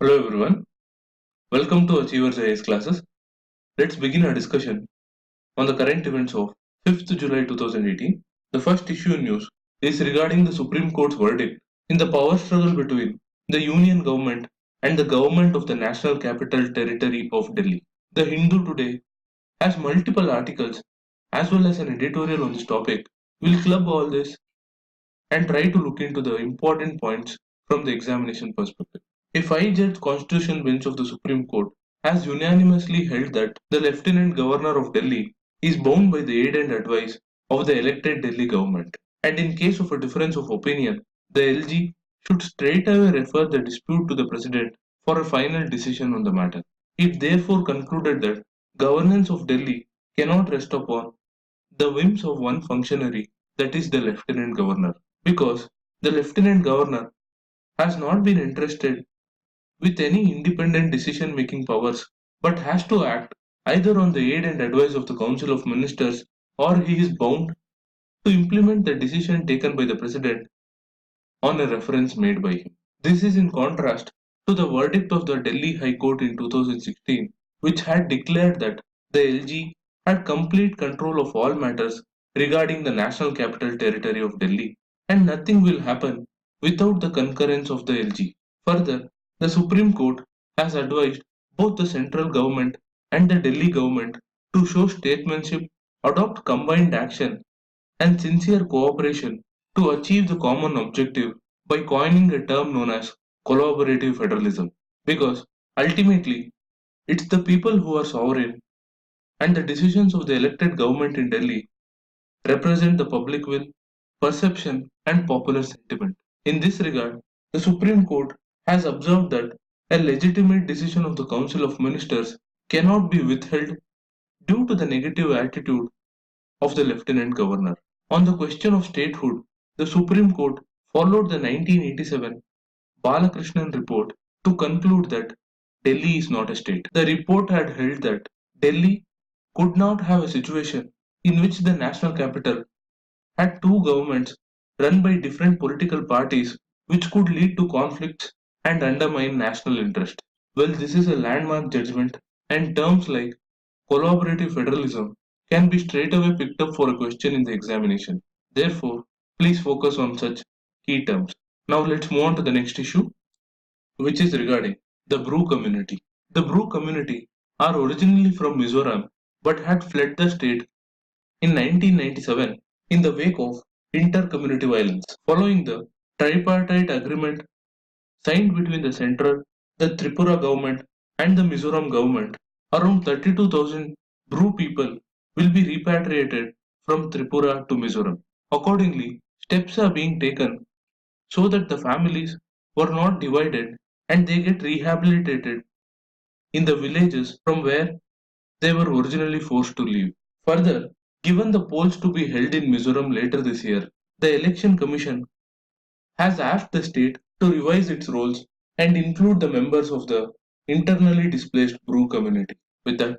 Hello everyone, welcome to Achievers IAS classes. Let's begin our discussion on the current events of 5th July 2018. The first issue in news is regarding the Supreme Court's verdict in the power struggle between the Union government and the government of the National Capital Territory of Delhi. The Hindu today has multiple articles as well as an editorial on this topic. We'll club all this and try to look into the important points from the examination perspective. A five-judge constitutional bench of the Supreme Court has unanimously held that the Lieutenant Governor of Delhi is bound by the aid and advice of the elected Delhi government. And in case of a difference of opinion, the LG should straightaway refer the dispute to the President for a final decision on the matter. It therefore concluded that governance of Delhi cannot rest upon the whims of one functionary, that is the Lieutenant Governor, because the Lieutenant Governor has not been entrusted with any independent decision making powers but has to act either on the aid and advice of the Council of Ministers or he is bound to implement the decision taken by the President on a reference made by him. This is in contrast to the verdict of the Delhi High Court in 2016, which had declared that the LG had complete control of all matters regarding the National Capital Territory of Delhi, and nothing will happen without the concurrence of the LG. Further, the Supreme Court has advised both the central government and the Delhi government to show statesmanship, adopt combined action, and sincere cooperation to achieve the common objective by coining a term known as collaborative federalism. Because ultimately, it's the people who are sovereign, and the decisions of the elected government in Delhi represent the public will, perception, and popular sentiment. In this regard, the Supreme Court has observed that a legitimate decision of the Council of Ministers cannot be withheld due to the negative attitude of the Lieutenant Governor. On the question of statehood, the Supreme Court followed the 1987 Balakrishnan report to conclude that Delhi is not a state. The report had held that Delhi could not have a situation in which the national capital had two governments run by different political parties which could lead to conflicts and undermine national interest. Well, this is a landmark judgment, and terms like collaborative federalism can be straightaway picked up for a question in the examination. Therefore, please focus on such key terms. Now let's move on to the next issue, which is regarding the Bru community. The Bru community are originally from Mizoram but had fled the state in 1997 in the wake of inter-community violence. Following the tripartite agreement signed between the central, the Tripura government, and the Mizoram government, around 32,000 Bru people will be repatriated from Tripura to Mizoram. Accordingly, steps are being taken so that the families were not divided and they get rehabilitated in the villages from where they were originally forced to leave. Further, given the polls to be held in Mizoram later this year, the Election Commission has asked the state to revise its roles and include the members of the internally displaced Bru community. With that,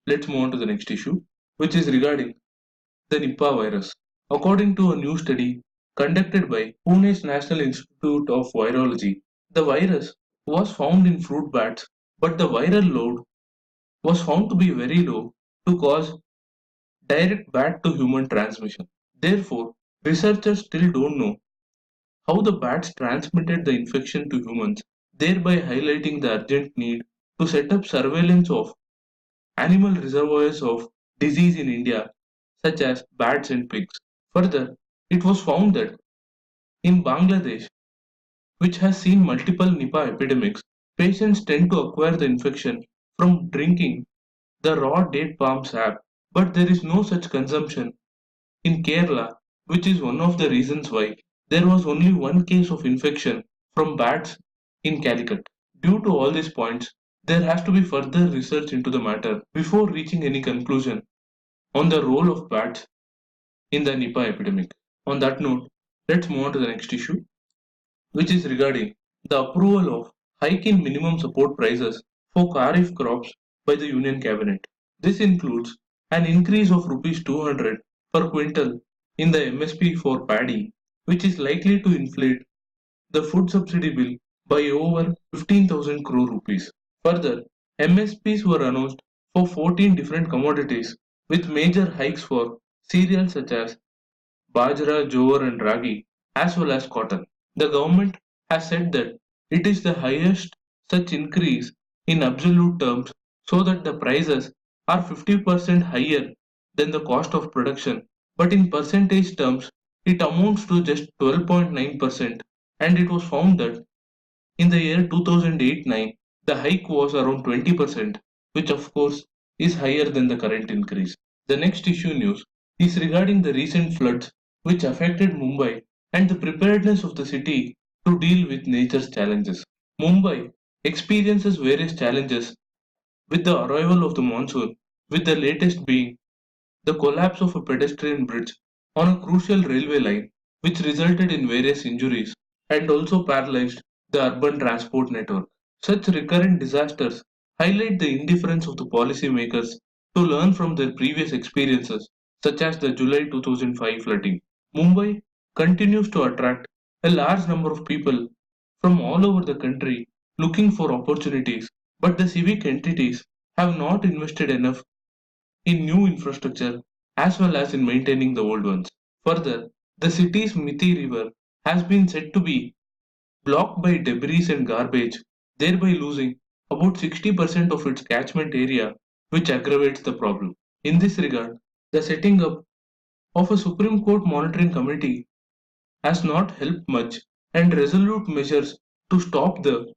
let's move on to the next issue, which is regarding the Nipah virus. According to a new study conducted by Pune's National Institute of Virology, the virus was found in fruit bats, but the viral load was found to be very low to cause direct bat to human transmission. Therefore, researchers still don't know how the bats transmitted the infection to humans, thereby highlighting the urgent need to set up surveillance of animal reservoirs of disease in India, such as bats and pigs. Further, it was found that in Bangladesh, which has seen multiple Nipah epidemics, patients tend to acquire the infection from drinking the raw date palm sap, but there is no such consumption in Kerala, which is one of the reasons why there was only one case of infection from bats in Calicut. Due to all these points, there has to be further research into the matter before reaching any conclusion on the role of bats in the Nipah epidemic. On that note, let's move on to the next issue, which is regarding the approval of hike in minimum support prices for kharif crops by the Union Cabinet. This includes an increase of Rs 200 per quintal in the MSP for paddy, which is likely to inflate the food subsidy bill by over 15,000 crore rupees. Further, MSPs were announced for 14 different commodities with major hikes for cereals such as bajra, jowar and ragi as well as cotton. The government has said that it is the highest such increase in absolute terms so that the prices are 50% higher than the cost of production, but in percentage terms it amounts to just 12.9%, and it was found that in the year 2008-9 the hike was around 20%, which of course is higher than the current increase. The next issue news is regarding the recent floods which affected Mumbai and the preparedness of the city to deal with nature's challenges. Mumbai experiences various challenges with the arrival of the monsoon, with the latest being the collapse of a pedestrian bridge on a crucial railway line, which resulted in various injuries and also paralyzed the urban transport network. Such recurrent disasters highlight the indifference of the policymakers to learn from their previous experiences, such as the July 2005 flooding. Mumbai continues to attract a large number of people from all over the country looking for opportunities, but the civic entities have not invested enough in new infrastructure as well as in maintaining the old ones. Further, the city's Mithi River has been said to be blocked by debris and garbage, thereby losing about 60% of its catchment area, which aggravates the problem. In this regard, the setting up of a Supreme Court monitoring committee has not helped much, and resolute measures to stop the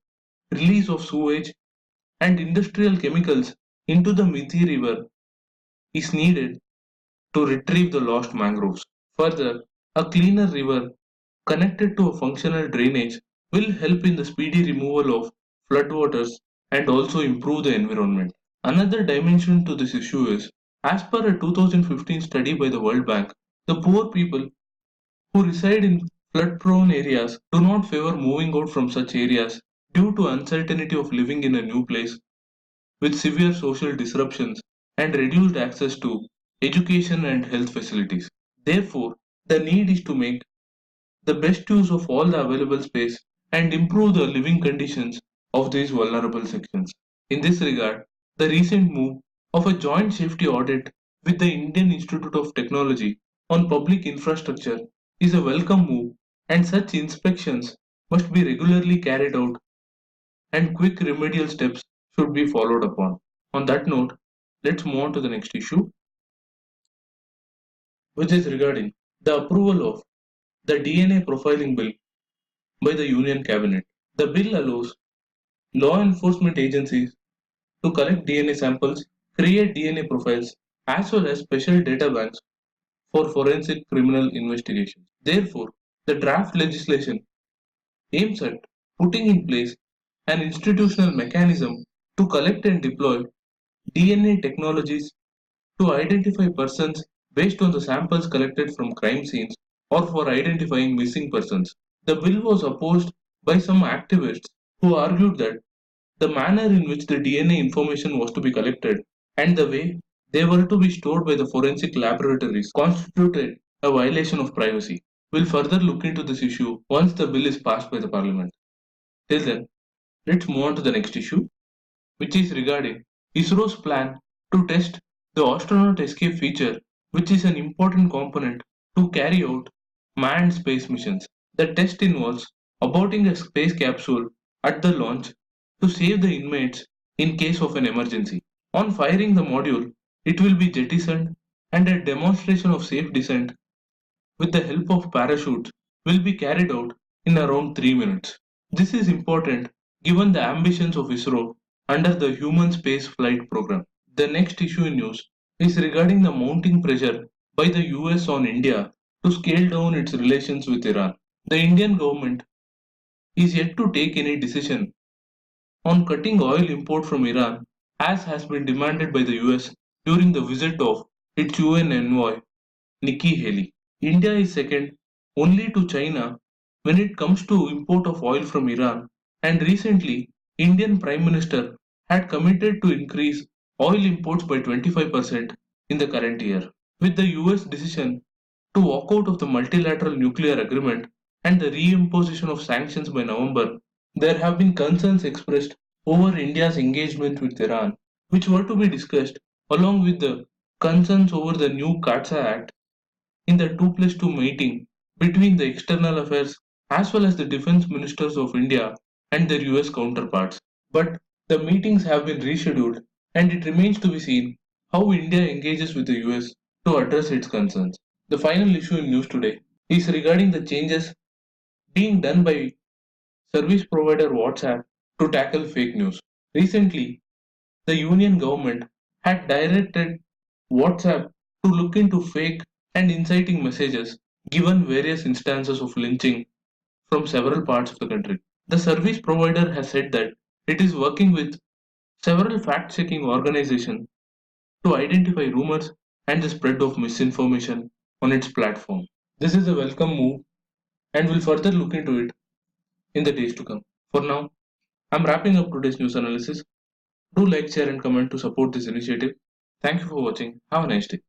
release of sewage and industrial chemicals into the Mithi River is needed to retrieve the lost mangroves. Further, a cleaner river connected to a functional drainage will help in the speedy removal of floodwaters and also improve the environment. Another dimension to this issue is, as per a 2015 study by the World Bank, the poor people who reside in flood prone areas do not favor moving out from such areas due to uncertainty of living in a new place with severe social disruptions and reduced access to education and health facilities. Therefore, the need is to make the best use of all the available space and improve the living conditions of these vulnerable sections. In this regard, the recent move of a joint safety audit with the Indian Institute of Technology on public infrastructure is a welcome move, and such inspections must be regularly carried out and quick remedial steps should be followed upon. On that note, let's move on to the next issue, which is regarding the approval of the DNA profiling bill by the Union Cabinet. The bill allows law enforcement agencies to collect DNA samples, create DNA profiles, as well as special data banks for forensic criminal investigations. Therefore, the draft legislation aims at putting in place an institutional mechanism to collect and deploy DNA technologies to identify persons based on the samples collected from crime scenes or for identifying missing persons. The bill was opposed by some activists who argued that the manner in which the DNA information was to be collected and the way they were to be stored by the forensic laboratories constituted a violation of privacy. We'll further look into this issue once the bill is passed by the parliament. Till then, let's move on to the next issue, which is regarding ISRO's plan to test the astronaut escape feature, which is an important component to carry out manned space missions. The test involves aborting a space capsule at the launch to save the inmates in case of an emergency. On firing the module, it will be jettisoned, and a demonstration of safe descent with the help of parachutes will be carried out in around 3 minutes. This is important given the ambitions of ISRO under the Human Space Flight Program. The next issue in news is regarding the mounting pressure by the US on India to scale down its relations with Iran. The Indian government is yet to take any decision on cutting oil import from Iran, as has been demanded by the US during the visit of its UN envoy Nikki Haley. India is second only to China when it comes to import of oil from Iran, and recently Indian Prime Minister had committed to increase oil imports by 25% in the current year. With the US decision to walk out of the multilateral nuclear agreement and the reimposition of sanctions by November, there have been concerns expressed over India's engagement with Iran, which were to be discussed along with the concerns over the new CATSA Act in the 2+2 meeting between the external affairs as well as the defense ministers of India and their US counterparts. But the meetings have been rescheduled and it remains to be seen how India engages with the US to address its concerns. The final issue in news today is regarding the changes being done by service provider WhatsApp to tackle fake news. Recently, the union government had directed WhatsApp to look into fake and inciting messages given various instances of lynching from several parts of the country. The service provider has said that it is working with several fact checking organizations to identify rumors and the spread of misinformation on its platform. This is a welcome move and will further look into it in the days to come. For now, I'm wrapping up today's news analysis. Do like, share, and comment to support this initiative. Thank you for watching. Have a nice day.